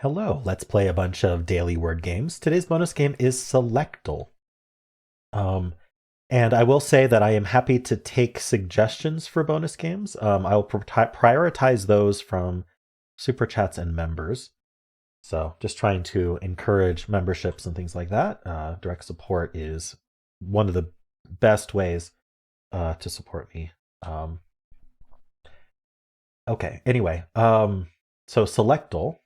Hello, let's play a bunch of daily word games. Today's bonus game is Selectle. Um, and I will say that I am happy to take suggestions for bonus games. I'll prioritize those from super chats and members. So just trying to encourage memberships and things like that. Direct support is one of the best ways to support me. Um, okay, anyway, so Selectle.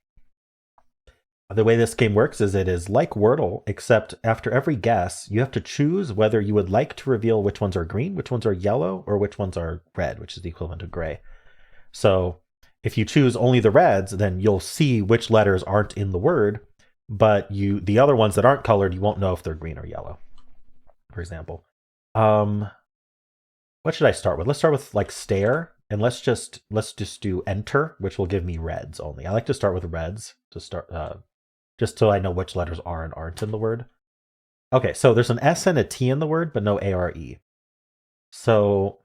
The way this game works is it is like Wordle, except after every guess, you have to choose whether you would like to reveal which ones are green, which ones are yellow, or which ones are red, which is the equivalent of gray. So if you choose only the reds, then you'll see which letters aren't in the word, but the other ones that aren't colored, you won't know if they're green or yellow, for example. Um, what should I start with? Let's start with like stare, and let's just do enter, which will give me reds only. I like to start with reds to start just so I know which letters are and aren't in the word. Okay, so there's an S and a T in the word, but no ARE. So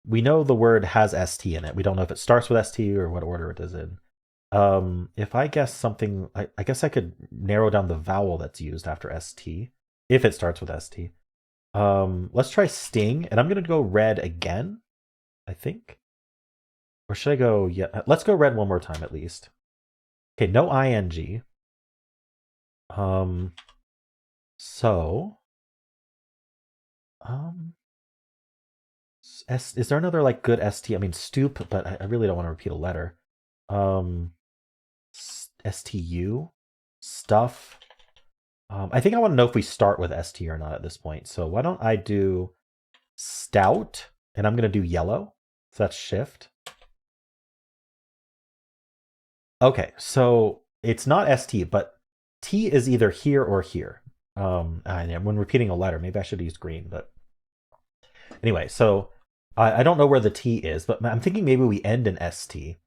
we know the word has ST in it. We don't know if it starts with ST or what order it is in. If I guess something, I guess I could narrow down the vowel that's used after ST, if it starts with ST. Let's try sting, and I'm gonna go red again, I think. Or should I go, yeah, let's go red one more time at least. Okay, no ING. Um, so, um, is there another like good ST? I mean stoop, but I really don't want to repeat a letter. Um, STU stuff. I think I want to know if we start with ST or not at this point. So why don't I do stout, and I'm gonna do yellow. So that's shift. Okay, so it's not ST, but T is either here or here. And when repeating a letter, maybe I should use green, but anyway, so I don't know where the T is, but I'm thinking maybe we end in ST,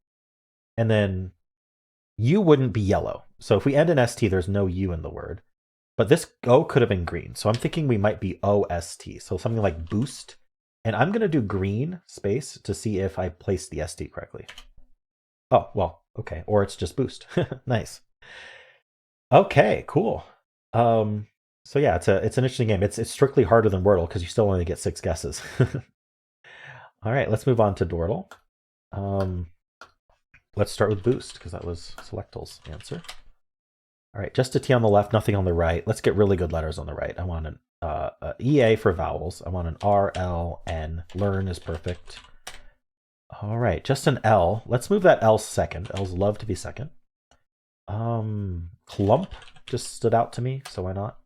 and then U wouldn't be yellow. So if we end in ST, there's no U in the word. But this O could have been green. So I'm thinking we might be OST. So something like boost. And I'm going to do green space to see if I placed the ST correctly. Oh, well, okay. Or it's just boost. Nice. Okay, cool. Um, so yeah, it's an interesting game. It's strictly harder than Wordle because you still only get 6 guesses. All right, let's move on to Dordle. Um, let's start with boost because that was Selectle's answer. All right, just a T on the left, nothing on the right. Let's get really good letters on the right. I want an EA for vowels. I want an R, L, N. Learn is perfect. All right, just an L. Let's move that L second. L's love to be second. Clump just stood out to me, so why not?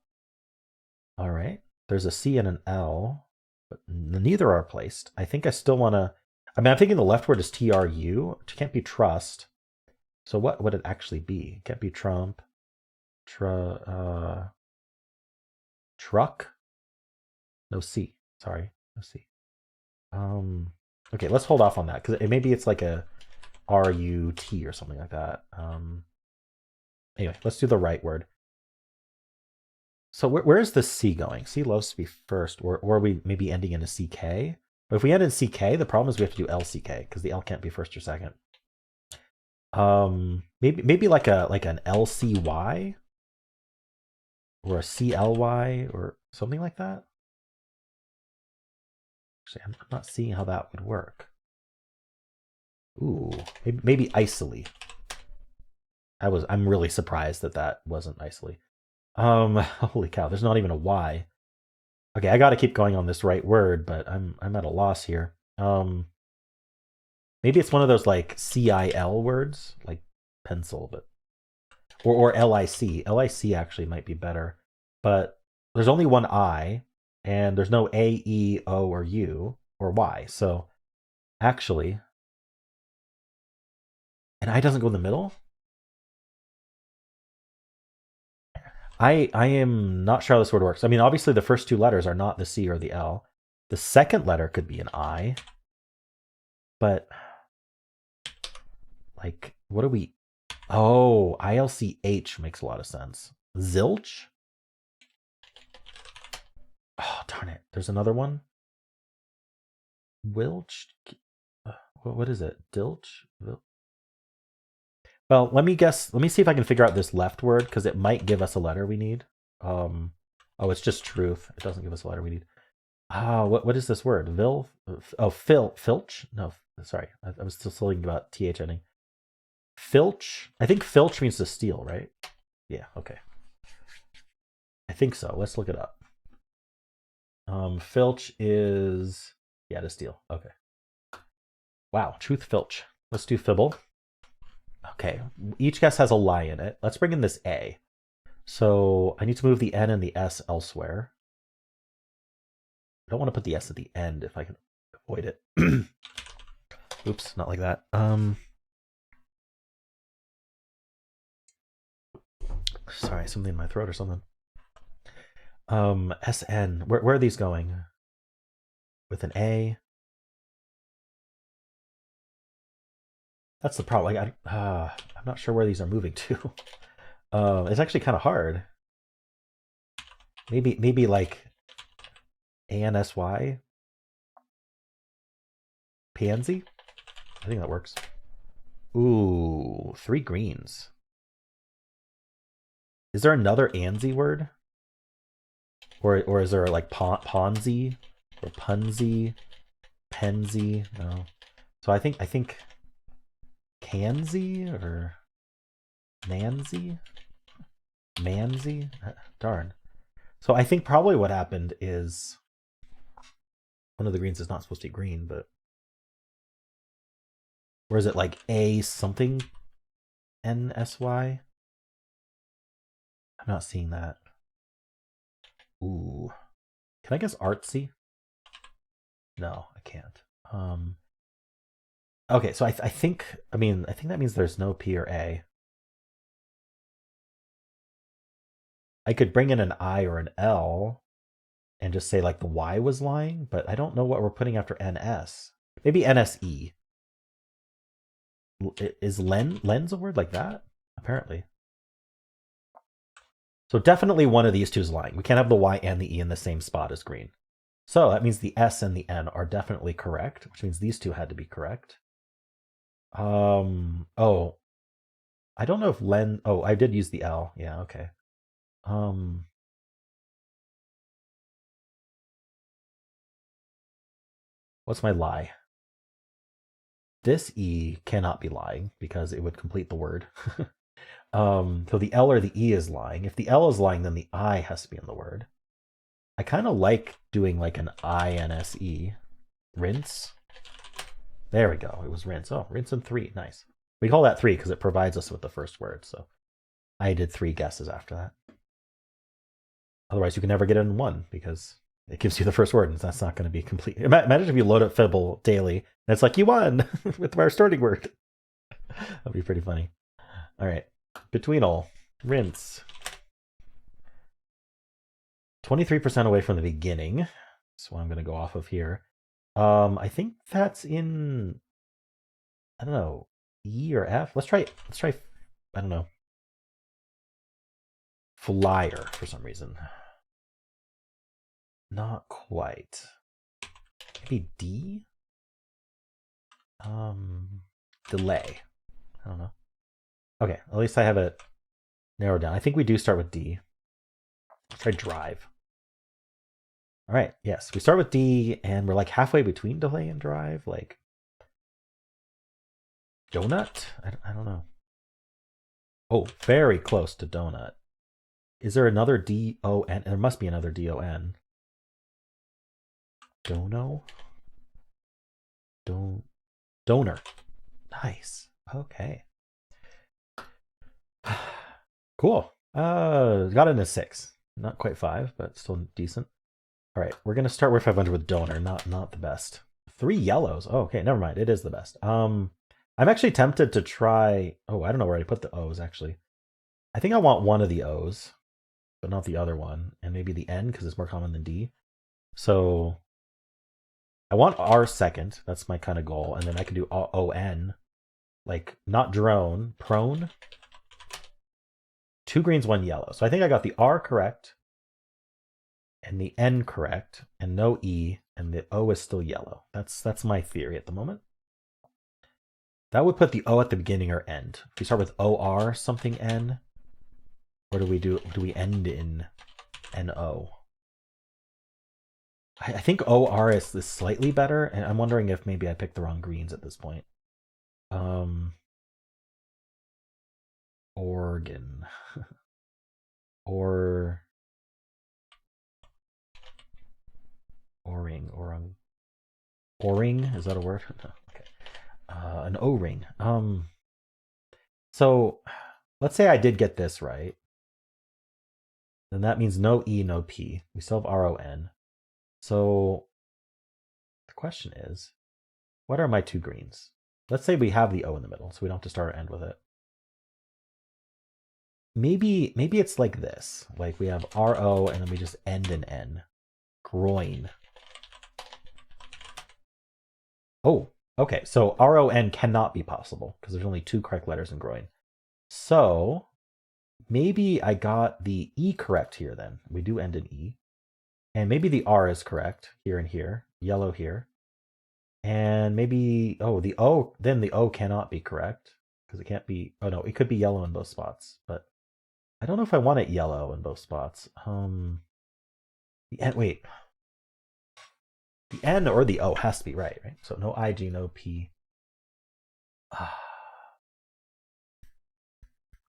All right, there's a C and an L, but neither are placed. I think I still want to. I mean, I'm thinking the left word is TRU, which can't be trust. So what would it actually be? It can't be Trump. Truck? No C. Sorry, no C. Okay, let's hold off on that because maybe it's like a RUT or something like that. Anyway, let's do the right word. So where is the C going? C loves to be first, or are we maybe ending in a CK? But if we end in CK, the problem is we have to do LCK because the L can't be first or second. Maybe like an LCY or a CLY or something like that. Actually, I'm not seeing how that would work. Ooh, maybe isoli. I'm really surprised that that wasn't isoli. Holy cow, there's not even a Y. Okay, I got to keep going on this right word, but I'm at a loss here. Maybe it's one of those like CIL words, like pencil, but or LIC. LIC actually might be better, but there's only one I, and there's no A, E, O, or U or Y. So actually, and I doesn't go in the middle. I am not sure how this word works. I mean, obviously the first two letters are not the C or the L. The second letter could be an I, but like, what do we? Oh, ILCH makes a lot of sense. Zilch? Oh, darn it. There's another one. Wilch? What is it? Dilch? Well, let me guess. Let me see if I can figure out this left word because it might give us a letter we need. Oh, it's just truth. It doesn't give us a letter we need. Ah, what is this word? Filch? No, sorry. I was still thinking about th ending. Filch. I think filch means to steal, right? Yeah. Okay. I think so. Let's look it up. Filch is to steal. Okay. Wow, truth filch. Let's do Fibble. Okay, each guess has a lie in it. Let's bring in this A. So I need to move the N and the S elsewhere. I don't want to put the S at the end if I can avoid it. Oops, not like that. Sorry, something in my throat or something. SN. Where are these going? With an A. That's the problem. Like, I'm not sure where these are moving to. It's actually kind of hard. Maybe like ANSY? Pansy? I think that works. Ooh, 3 greens. Is there another ANSY word? Or is there like Ponzi? Or Punzi? Penzi? No. So I think Kansy or Nancy? Manzy? Darn. So I think probably what happened is one of the greens is not supposed to be green, but or is it like A something NSY? I'm not seeing that. Ooh. Can I guess artsy? No, I can't. Okay, so I think that means there's no P or A. I could bring in an I or an L and just say like the Y was lying, but I don't know what we're putting after NS. Maybe NSE. Is lens a word like that? Apparently. So definitely one of these two is lying. We can't have the Y and the E in the same spot as green. So that means the S and the N are definitely correct, which means these two had to be correct. Oh, I don't know if oh, I did use the L. Yeah, okay. What's my lie? This E cannot be lying because it would complete the word. So the L or the E is lying. If the L is lying, then the I has to be in the word. I kind of like doing like an INSE. Rinse. There we go. It was rinse. Oh, rinse and 3. Nice. We call that 3 because it provides us with the first word. So I did 3 guesses after that. Otherwise, you can never get it in 1 because it gives you the first word, and that's not going to be complete. Imagine if you load up Fibble daily, and it's like, you won with our starting word. That'd be pretty funny. All right. Betweenle. Rinse. 23% away from the beginning. That's what I'm going to go off of here. I think that's in, I don't know, E or F. Let's try, I don't know, flyer for some reason. Not quite. Maybe D? Delay. I don't know. Okay, at least I have it narrowed down. I think we do start with D. Let's try drive. All right, yes, we start with D, and we're like halfway between delay and drive. Like donut? I don't know. Oh, very close to donut. Is there another D-O-N? There must be another D-O-N. Dono? Donor. Nice. Okay. Cool. Got in a 6. Not quite 5, but still decent. All right, we're gonna start with 500 with donor. Not the best. 3 yellows. Oh, okay, never mind. It is the best. I'm actually tempted to try. Oh, I don't know where I put the O's actually. I think I want one of the O's, but not the other one, and maybe the N because it's more common than D. So I want R second. That's my kind of goal, and then I can do O-N, like not drone, prone. 2 greens, 1 yellow. So I think I got the R correct and the N correct and no E, and the O is still yellow. That's my theory at the moment. That would put the O at the beginning or end. We start with OR something N, or do we end in NO? I think OR is slightly better, and I'm wondering if maybe I picked the wrong greens at this point. Organ. Or O-ring, O-ring, is that a word? No. Okay. An O-ring. So let's say I did get this right. Then that means no E, no P. We still have RON. So the question is, what are my two greens? Let's say we have the O in the middle, so we don't have to start or end with it. Maybe it's like this. Like we have RO and then we just end in N. Groin. Oh, okay. So RON cannot be possible because there's only two correct letters in groin. So maybe I got the E correct here then. We do end in E. And maybe the R is correct here and here. Yellow here. And maybe, oh, the O, then the O cannot be correct because it can't be, oh no, it could be yellow in both spots. But I don't know if I want it yellow in both spots. Wait. The N or the O has to be right? So no IG, no P.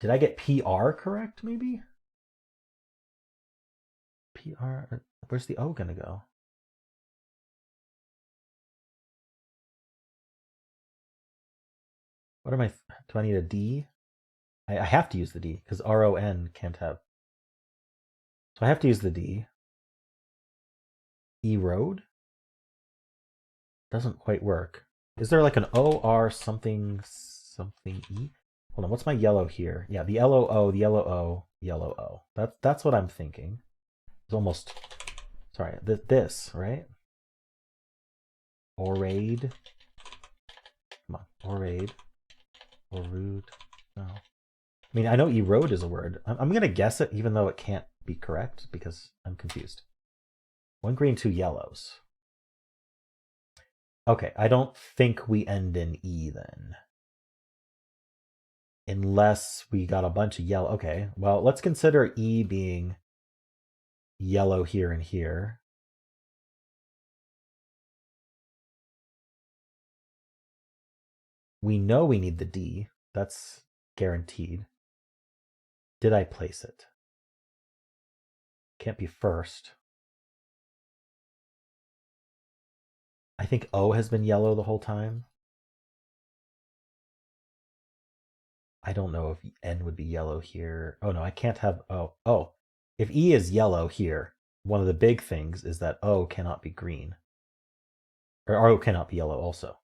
Did I get PR correct, maybe? PR, where's the O gonna go? What am I, do I need a D? I have to use the D because RON can't have. So I have to use the D. Erode? Doesn't quite work. Is there like an OR something E? Hold on, what's my yellow here? Yeah, the yellow O, the yellow O, yellow O. That's what I'm thinking. It's almost, sorry, this, right? Orade. Come on, orade. Orrude. No. I mean, I know erode is a word. I'm going to guess it even though it can't be correct because I'm confused. One green, two yellows. Okay, I don't think we end in E then. Unless we got a bunch of yellow. Okay, well, let's consider E being yellow here and here. We know we need the D. That's guaranteed. Did I place it? Can't be first. I think O has been yellow the whole time. I don't know if N would be yellow here. Oh no, I can't have O. Oh, if E is yellow here, one of the big things is that O cannot be green. Or O cannot be yellow also.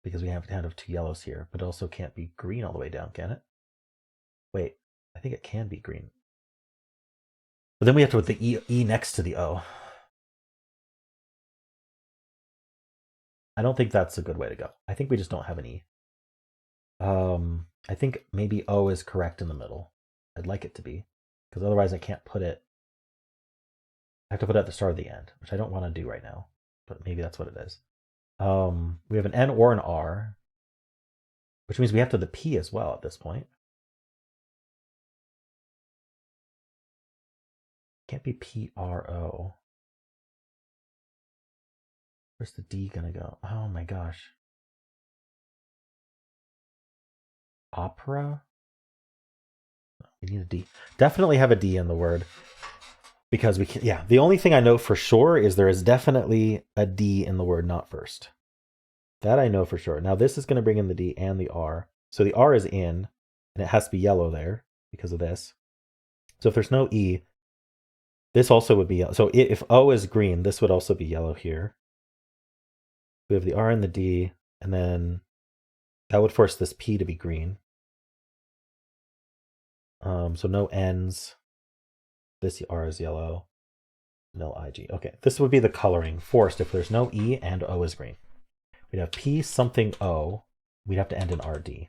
Because we have to have two yellows here, but it also can't be green all the way down, can it? Wait, I think it can be green. But then we have to put the E next to the O. I don't think that's a good way to go. I think we just don't have an E. I think maybe O is correct in the middle. I'd like it to be, because otherwise I can't put it. I have to put it at the start or the end, which I don't want to do right now, but maybe that's what it is. We have an N or an R, which means we have to the P as well at this point. Can't be PRO. Where's the D gonna go? Oh my gosh. Opera? We need a D. Definitely have a D in the word. Because we can, yeah, the only thing I know for sure is there is definitely a D in the word not first. That I know for sure. Now this is going to bring in the D and the R. So the R is in, and it has to be yellow there because of this. So if there's no E, this also would be yellow. So if O is green, this would also be yellow here. We have the R and the D, and then that would force this P to be green. So no N's. This R is yellow. No IG. Okay, this would be the coloring forced if there's no E and O is green. We'd have P something O. We'd have to end in RD.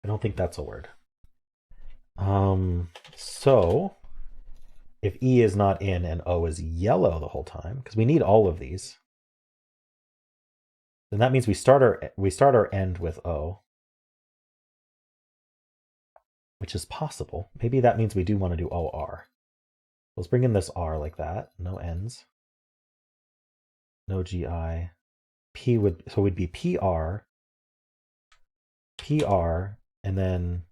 I don't think that's a word. So if E is not in and O is yellow the whole time, because we need all of these, then that means we start our end with O, which is possible. Maybe that means we do want to do OR. Let's bring in this R like that. No ends. No GI. P would, so it would be PR, PR, and then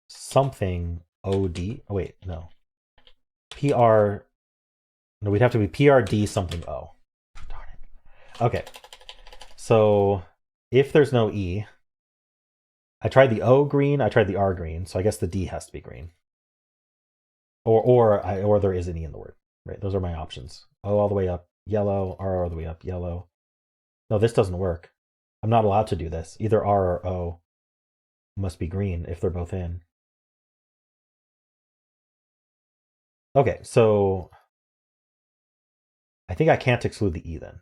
something OD. Oh, wait, no. PR, no, we'd have to be PRD something O. Darn it. Okay, so if there's no E, I tried the O green, I tried the R green, so I guess the D has to be green. Or there is an E in the word, right? Those are my options. O all the way up, yellow, R all the way up, yellow. No, this doesn't work. I'm not allowed to do this. Either R or O must be green if they're both in. Okay, so I think I can't exclude the E then.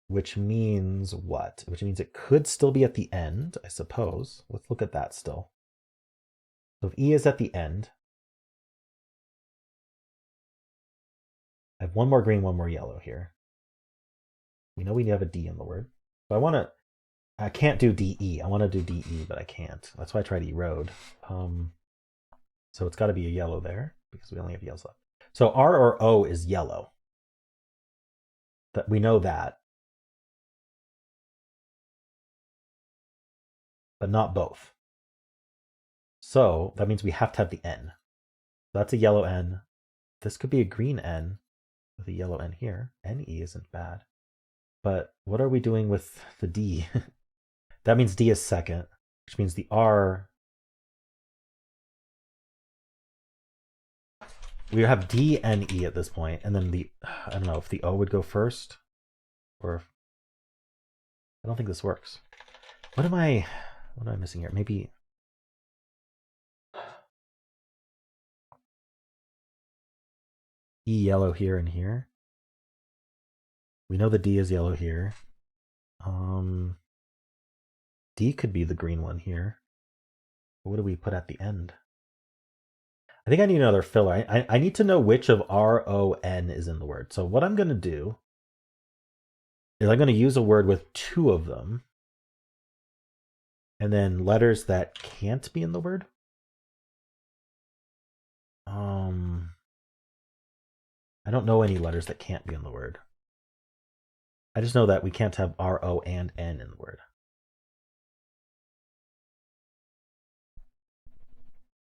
Which means what? Which means it could still be at the end, I suppose. Let's look at that still. So if E is at the end, I have one more green, one more yellow here. We know we have a D in the word. So I can't do DE. I want to do DE, but I can't. That's why I tried erode. So it's got to be a yellow there because we only have yellows left. So R or O is yellow. That we know that. But not both. So that means we have to have the N. So that's a yellow N. This could be a green N with a yellow N here. NE isn't bad. But what are we doing with the D? That means D is second, which means the R. We have D and E at this point, and then I don't know if the O would go first, or if, I don't think this works. What am I missing here? Maybe E yellow here and here. We know the D is yellow here. D could be the green one here. What do we put at the end? I think I need another filler. I need to know which of RON is in the word. So what I'm going to do is I'm going to use a word with two of them. And then letters that can't be in the word. I don't know any letters that can't be in the word. I just know that we can't have RO and N in the word.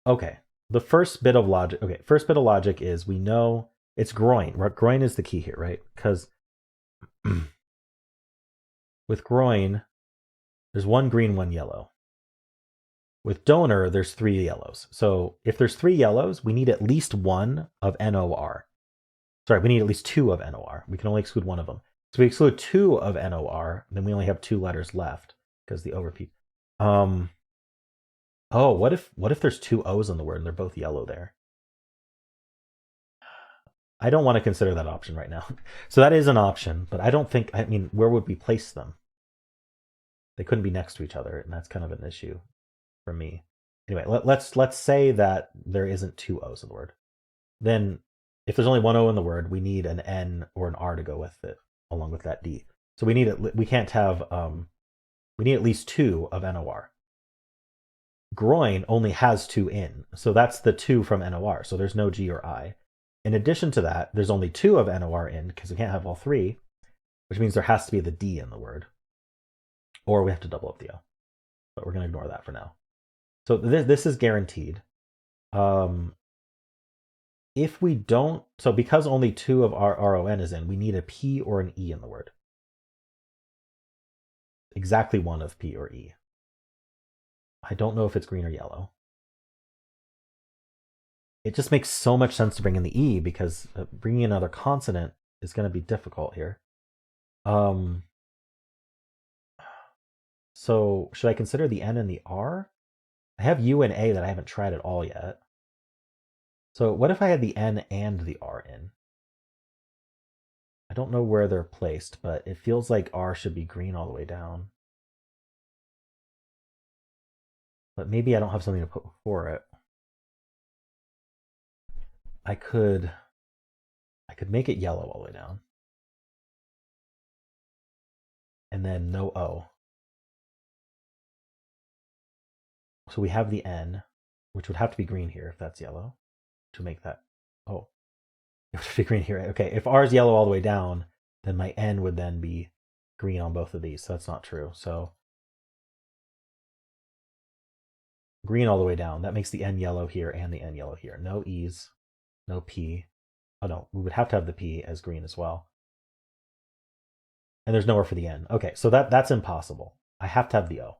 Okay. The first bit of logic. Okay, first bit of logic is we know it's groin. Groin is the key here, right? Because with groin, there's one green, one yellow. With donor, there's three yellows. So if there's three yellows, we need at least one of NOR. Sorry, we need at least two of NOR. We can only exclude one of them. So we exclude two of NOR, then we only have two letters left because the O repeat. Oh, what if there's two O's in the word and they're both yellow there? I don't want to consider that option right now. So that is an option, but I don't think, I mean, where would we place them? They couldn't be next to each other, and that's kind of an issue for me. Anyway, let's say that there isn't two O's in the word. Then if there's only one O in the word, we need an N or an R to go with it, along with that D. So we can't have, we need at least two of NOR. Groin only has two in, so that's the two from NOR, so there's no G or I. In addition to that, there's only two of NOR in, because we can't have all three, which means there has to be the D in the word. Or we have to double up the O. But we're going to ignore that for now. So this is guaranteed. If we don't, so because only two of our RON is in, we need a P or an E in the word. Exactly one of P or E. I don't know if it's green or yellow. It just makes so much sense to bring in the E because bringing in another consonant is going to be difficult here. So should I consider the N and the R? I have U and A that I haven't tried at all yet. So what if I had the N and the R in? I don't know where they're placed, but it feels like R should be green all the way down. But maybe I don't have something to put before it. I could make it yellow all the way down. and then no O. So we have the N, which would have to be green here if that's yellow to make that. Oh, it would be green here. Okay, if R is yellow all the way down, then my N would then be green on both of these. So that's not true. So green all the way down. That makes the N yellow here and the N yellow here. No E's, no P. Oh no, we would have to have the P as green as well. And there's nowhere for the N. Okay, so that's impossible. I have to have the O.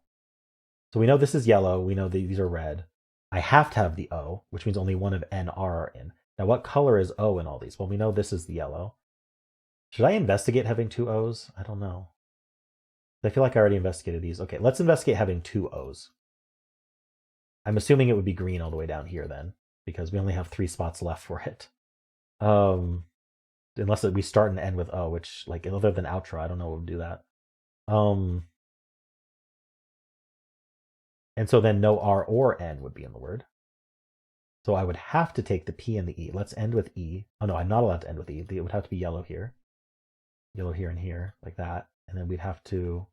So we know this is yellow. We know these are red. I have to have the O, which means only one of N, R are in. Now, what color is O in all these? Well, we know this is the yellow. Should I investigate having two O's? I don't know. I feel like I already investigated these. Okay, let's investigate having two O's. I'm assuming it would be green all the way down here then, because we only have 3 spots left for it. Unless we start and end with O, which, like, other than outro, I don't know what would do that. And so then no R or N would be in the word. So I would have to take the P and the E. Let's end with E. Oh no, I'm not allowed to end with E. It would have to be yellow here and here, like that. And then we'd have to.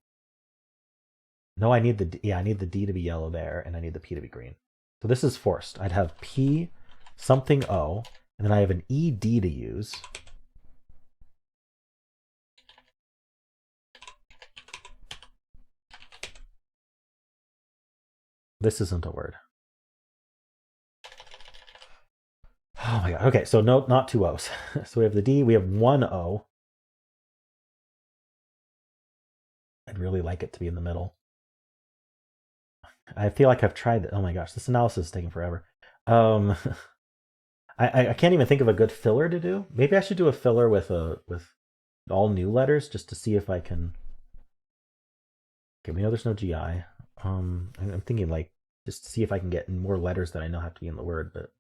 No, I need the D. Yeah, I need the D to be yellow there, and I need the P to be green. So this is forced. I'd have P something O, and then I have an ED to use. This isn't a word. Oh my god. Okay, so no, not 2 O's. So we have the D, we have 1 O. I'd really like it to be in the middle. I feel like I've tried that. Oh my gosh, this analysis is taking forever. I can't even think of a good filler to do. Maybe I should do a filler with all new letters just to see if I can. Okay, we know there's no GI. I'm thinking like just to see if I can get more letters that I know have to be in the word, but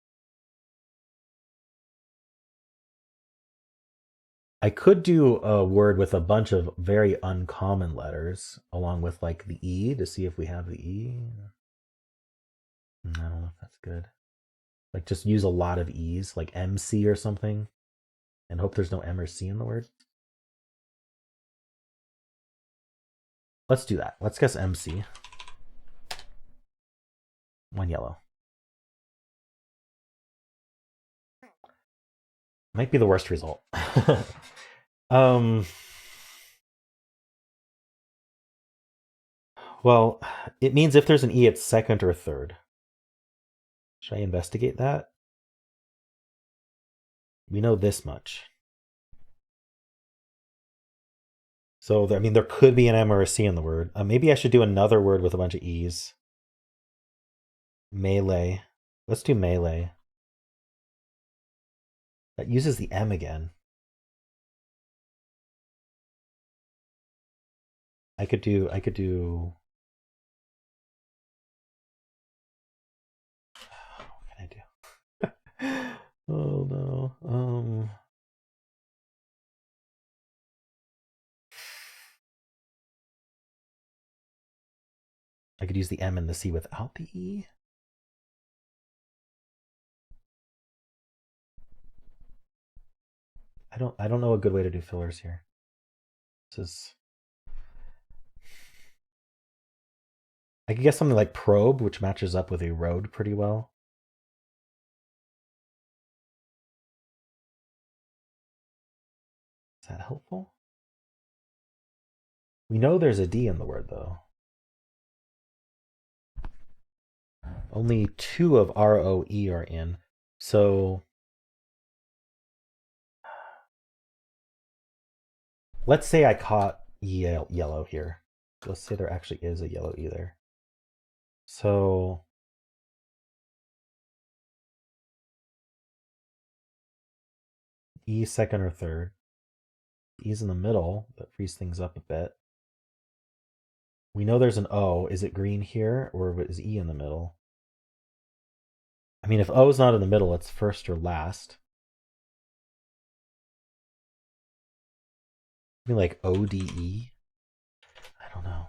I could do a word with a bunch of very uncommon letters along with like the E to see if we have the E. I don't know if that's good. Like just use a lot of E's, like MC or something, and hope there's no M or C in the word. Let's do that. Let's guess MC. 1 yellow. Might be the worst result. Well, it means if there's an E, it's second or third. Should I investigate that? We know this much. So, I mean, there could be an M or a C in the word. Maybe I should do another word with a bunch of E's. Melee. Let's do melee. That uses the M again. I could do. What can I do? Oh no. I could use the M and the C without the E. I don't know a good way to do fillers here. This is. I could guess something like probe, which matches up with erode pretty well. Is that helpful? We know there's a D in the word, though. Only 2 of ROE are in. So let's say I caught yellow here. Let's say there actually is a yellow E there. So E second or third. E's in the middle. That frees things up a bit. We know there's an O. Is it green here or is E in the middle? I mean, if O is not in the middle, it's first or last. I mean, like ODE? I don't know.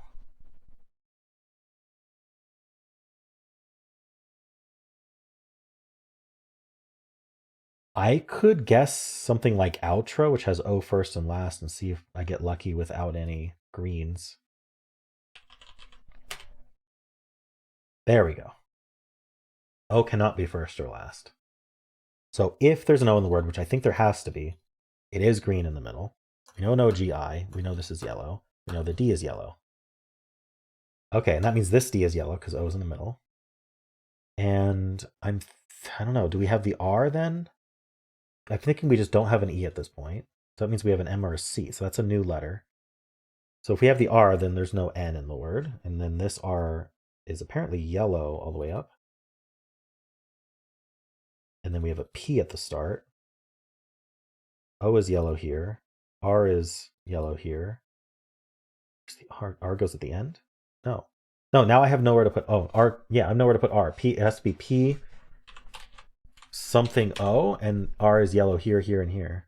I could guess something like outro, which has O first and last, and see if I get lucky without any greens. There we go. O cannot be first or last. So if there's an O in the word, which I think there has to be, it is green in the middle. We know no GI. We know this is yellow. We know the D is yellow. Okay, and that means this D is yellow because O is in the middle. And I don't know, do we have the R then? I'm thinking we just don't have an E at this point. So that means we have an M or a C. So that's a new letter. So if we have the R, then there's no N in the word. And then this R is apparently yellow all the way up. And then we have a P at the start. O is yellow here. R is yellow here. The R goes at the end? No. No, now I have nowhere to put R. Yeah, I have nowhere to put R. P, it has to be P something O, and R is yellow here, here, and here.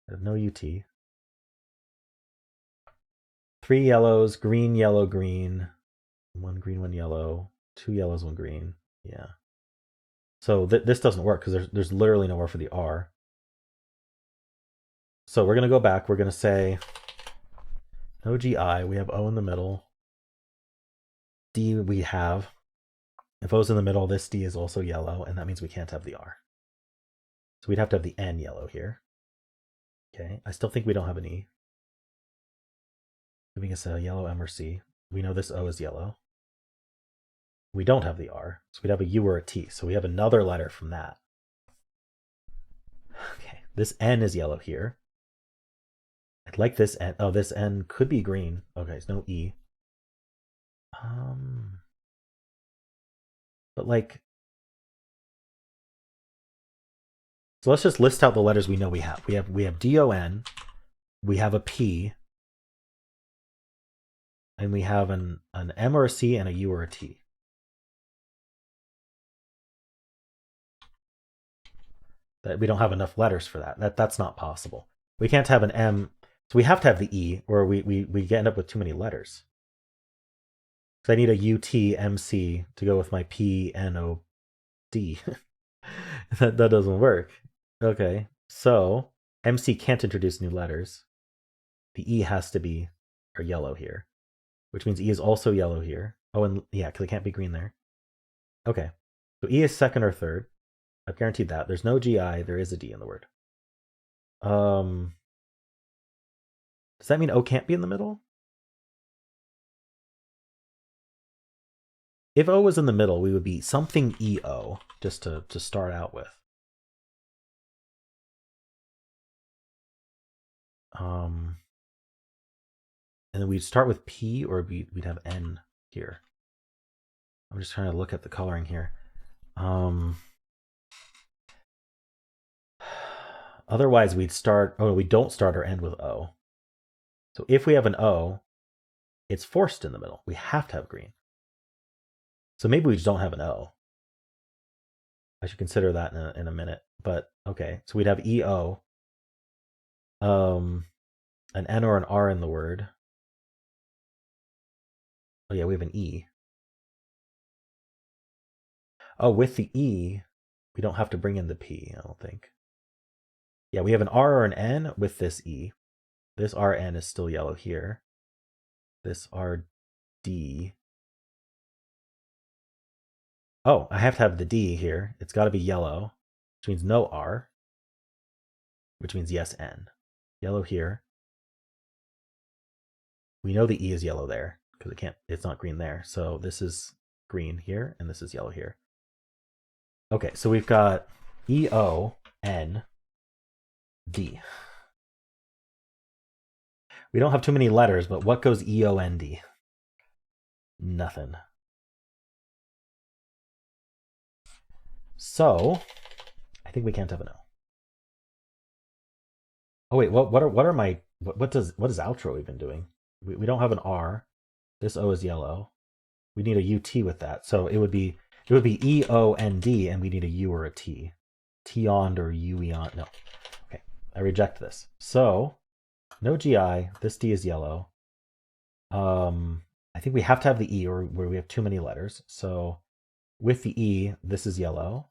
I have no UT. 3 yellows, green, yellow, green. 1 green, 1 yellow. 2 yellows, 1 green. Yeah. So this doesn't work because there's literally nowhere for the R. So we're going to go back. We're going to say no GI. We have O in the middle. D we have. If O's in the middle, this D is also yellow, and that means we can't have the R. So we'd have to have the N yellow here. Okay, I still think we don't have an E. Giving us a yellow M or C. We know this O is yellow. We don't have the R, so we'd have a U or a T. So we have another letter from that. Okay, this N is yellow here. I'd like this N. Oh, this N could be green. Okay, there's no E. But like, so let's just list out the letters we know we have. We have D-O-N, we have a P, and we have an M or a C and a U or a T. That we don't have enough letters for that. That's not possible. We can't have an M, so we have to have the E, or we end up with too many letters. So I need a UTMC to go with my PNOD. that doesn't work. Okay, so MC can't introduce new letters. The E has to be or yellow here, which means E is also yellow here. Oh, and yeah, because it can't be green there. Okay, so E is second or third. I've guaranteed that. There's no GI. There is a D in the word. Does that mean O can't be in the middle? If O was in the middle, we would be something EO, just to start out with. And then we'd start with P, or we'd have N here. I'm just trying to look at the coloring here. Otherwise, we'd start, we don't start or end with O. So if we have an O, it's forced in the middle. We have to have green. So maybe we just don't have an O. I should consider that in a minute. But okay, so we'd have EO, an N or an R in the word. Oh yeah, we have an E. Oh, with the E, we don't have to bring in the P, I don't think. Yeah, we have an R or an N with this E. This RN is still yellow here. This RD. Oh, I have to have the D here. It's got to be yellow, which means no R, which means yes, N. Yellow here. We know the E is yellow there because it's not green there. So this is green here, and this is yellow here. Okay, so we've got EOND. We don't have too many letters, but what goes EOND? Nothing. So I think we can't have an O. Oh wait, what does outro even doing? We don't have an R. This O is yellow. We need a UT with that. So it would be EOND, and we need a U or a T. T-ond or U-eon. No. Okay, I reject this. So no GI. This D is yellow. I think we have to have the E, or where we have too many letters. So with the E, this is yellow.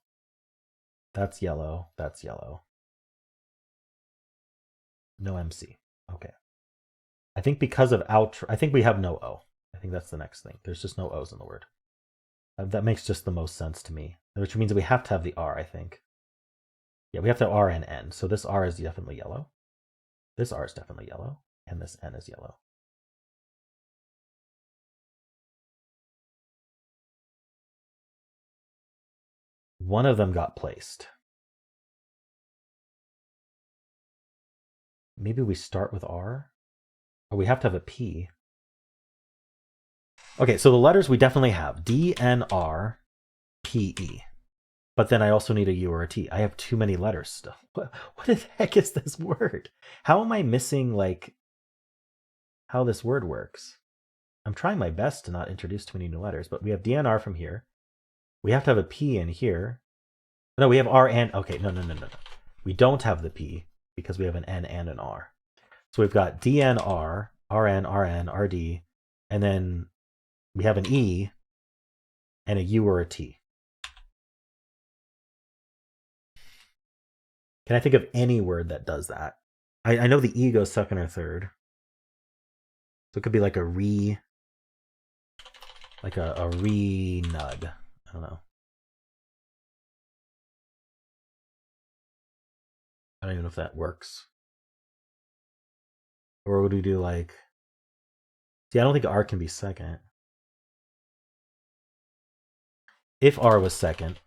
That's yellow. That's yellow. No MC. Okay. I think because of out, I think we have no O. I think that's the next thing. There's just no O's in the word. That makes just the most sense to me, which means we have to have the R, I think. Yeah, we have to have R and N. So this R is definitely yellow. This R is definitely yellow. And this N is yellow. One of them got placed. Maybe we start with R? Or we have to have a P. Okay, so the letters we definitely have. D, N, R, P, E. But then I also need a U or a T. I have too many letters still. What the heck is this word? How am I missing, like, how this word works? I'm trying my best to not introduce too many new letters, but we have DNR from here. We have to have a P in here. No, we have R and... Okay, no. We don't have the P because we have an N and an R. So we've got DNR, RN, RN, RD, and then we have an E and a U or a T. Can I think of any word that does that? I know the E goes second or third. So it could be like a re... Like a re-nud. I don't know. I don't even know if that works. Or would we do like... See, I don't think R can be second. If R was second,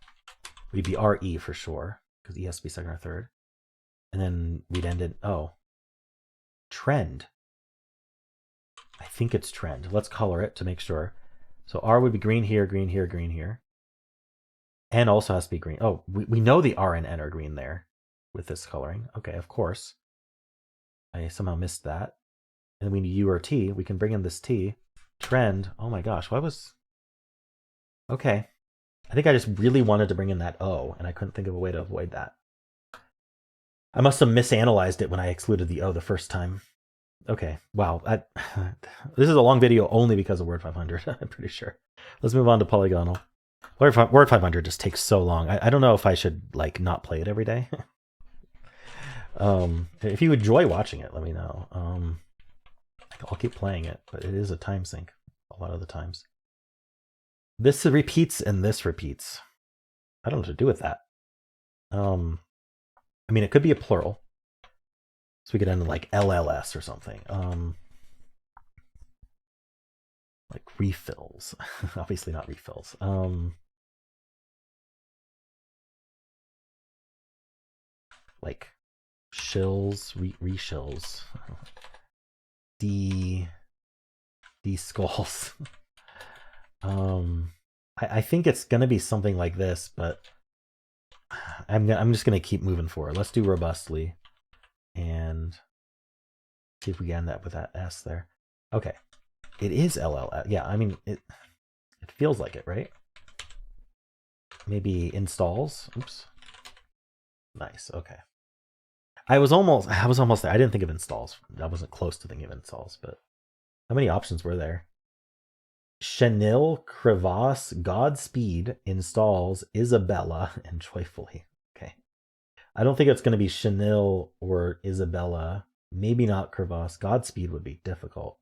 we'd be RE for sure, because E has to be second or third. And then we'd end in... Oh. Trend. I think it's trend. Let's color it to make sure. So R would be green here, green here, green here. N also has to be green. Oh, we know the R and N are green there with this coloring. Okay, of course. I somehow missed that. And we need U or T. We can bring in this T. Trend. Oh my gosh, why was... Okay. I think I just really wanted to bring in that O, and I couldn't think of a way to avoid that. I must have misanalyzed it when I excluded the O the first time. Okay, wow. This is a long video only because of Word 500, I'm pretty sure. Let's move on to Polygonle. Word 500 just takes so long. I don't know if I should like not play it every day. If you enjoy watching it, let me know. I'll keep playing it, but it is a time sink a lot of the times. This repeats and this repeats. I don't know what to do with that. I mean, it could be a plural. So we could end in like LLS or something. Like refills. Obviously not refills. Like shills, reshills. De-skulls. I think it's gonna be something like this, but I'm just gonna keep moving forward. Let's do robustly and see if we end up with that S there. Okay, it is LLS. Yeah, I mean it feels like it, right? Maybe installs. Oops. Nice. Okay. I was almost there. I didn't think of installs. I wasn't close to thinking of installs, but how many options were there? Chenille, Crevasse, Godspeed, Installs, Isabella, and Joyfully. Okay. I don't think it's going to be Chenille or Isabella. Maybe not Crevasse. Godspeed would be difficult.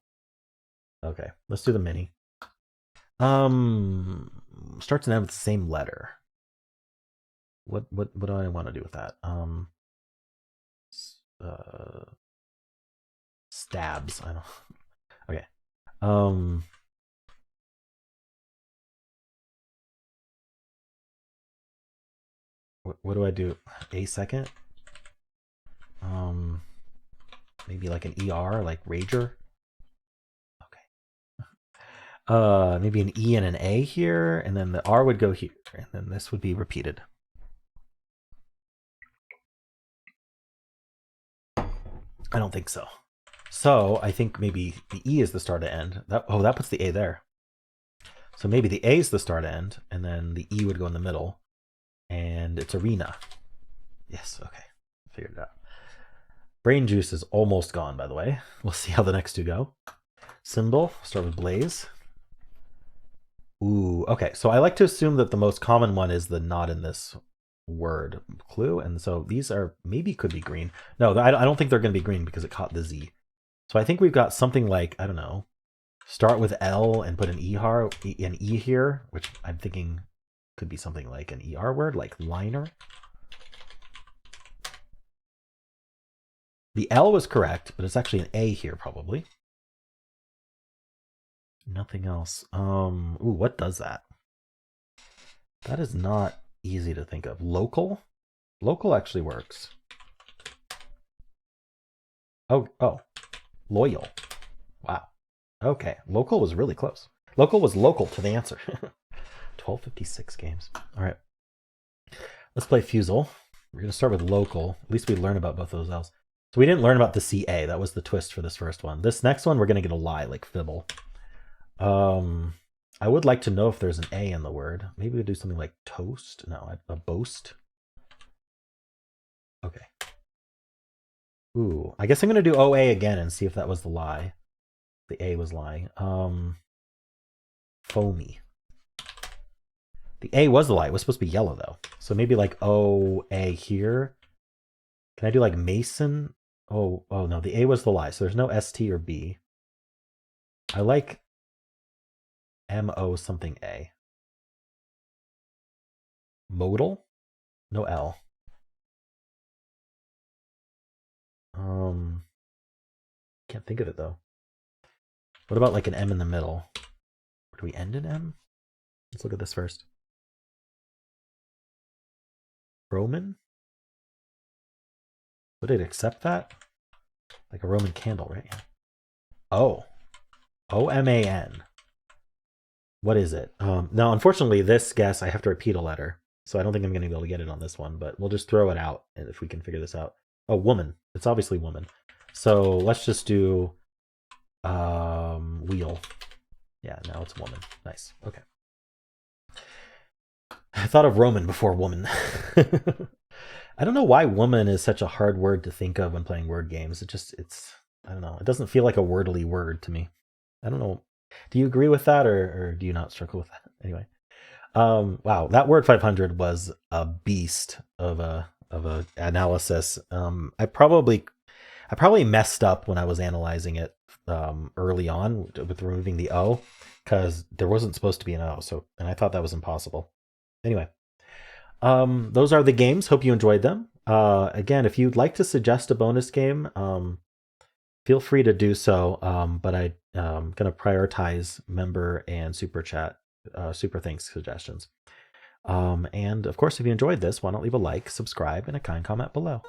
Okay, let's do the mini. Starts and ends with the same letter. What do I want to do with that? Stabs. I don't. Okay. What do I do? A second? Maybe like an ER, like Rager. Okay. Maybe an E and an A here, and then the R would go here, and then this would be repeated. I don't think so. So I think maybe the E is the start to end. That puts the A there. So maybe the A is the start to end, and then the E would go in the middle, and it's arena. Yes, okay. Figured it out. Brain juice is almost gone, by the way. We'll see how the next two go. Symbol, start with blaze. Ooh, okay. So I like to assume that the most common one is the not in this word clue, and so these are maybe could be green. No, I don't think they're going to be green because it caught the Z. So I think we've got something like, I don't know, start with L and put an E here, which I'm thinking could be something like an ER word, like liner. The L was correct, but it's actually an A here probably. Nothing else. Ooh, what does that? That is not easy to think of. Local? Local actually works. Oh, loyal. Wow. Okay, local was really close. Local was local to the answer. 1256 games. All right. Let's play Fusele. We're going to start with local. At least we learn about both those L's. So we didn't learn about the CA. That was the twist for this first one. This next one, we're going to get a lie, like Fibble. I would like to know if there's an A in the word. Maybe we do something like toast. No, a boast. Okay. Ooh, I guess I'm going to do OA again and see if that was the lie. The A was lying. Foamy. The A was the lie. It was supposed to be yellow, though. So maybe like OA here. Can I do like Mason? Oh, no, the A was the lie. So there's no ST or B. I like MO something A. Modal? No L. Can't think of it though. What about like an M in the middle? Where do we end in M? Let's look at this first. Roman? Would it accept that? Like a Roman candle, right? Yeah. Oh. OMAN. What is it? Now, unfortunately, this guess I have to repeat a letter. So I don't think I'm going to be able to get it on this one, but we'll just throw it out if we can figure this out. Oh, woman. It's obviously woman. So let's just do wheel. Yeah, now it's woman. Nice. Okay. I thought of Roman before woman. I don't know why woman is such a hard word to think of when playing word games. I don't know. It doesn't feel like a wordly word to me. I don't know. Do you agree with that, or do you not struggle with that? Anyway, wow, that word 500 was a beast of a analysis. I probably messed up when I was analyzing it early on with removing the O, because there wasn't supposed to be an O. So, and I thought that was impossible. Anyway, those are the games. Hope you enjoyed them. Again, if you'd like to suggest a bonus game, feel free to do so. But I'm going to prioritize member and super chat, super thanks suggestions. And of course, if you enjoyed this, why not leave a like, subscribe, and a kind comment below.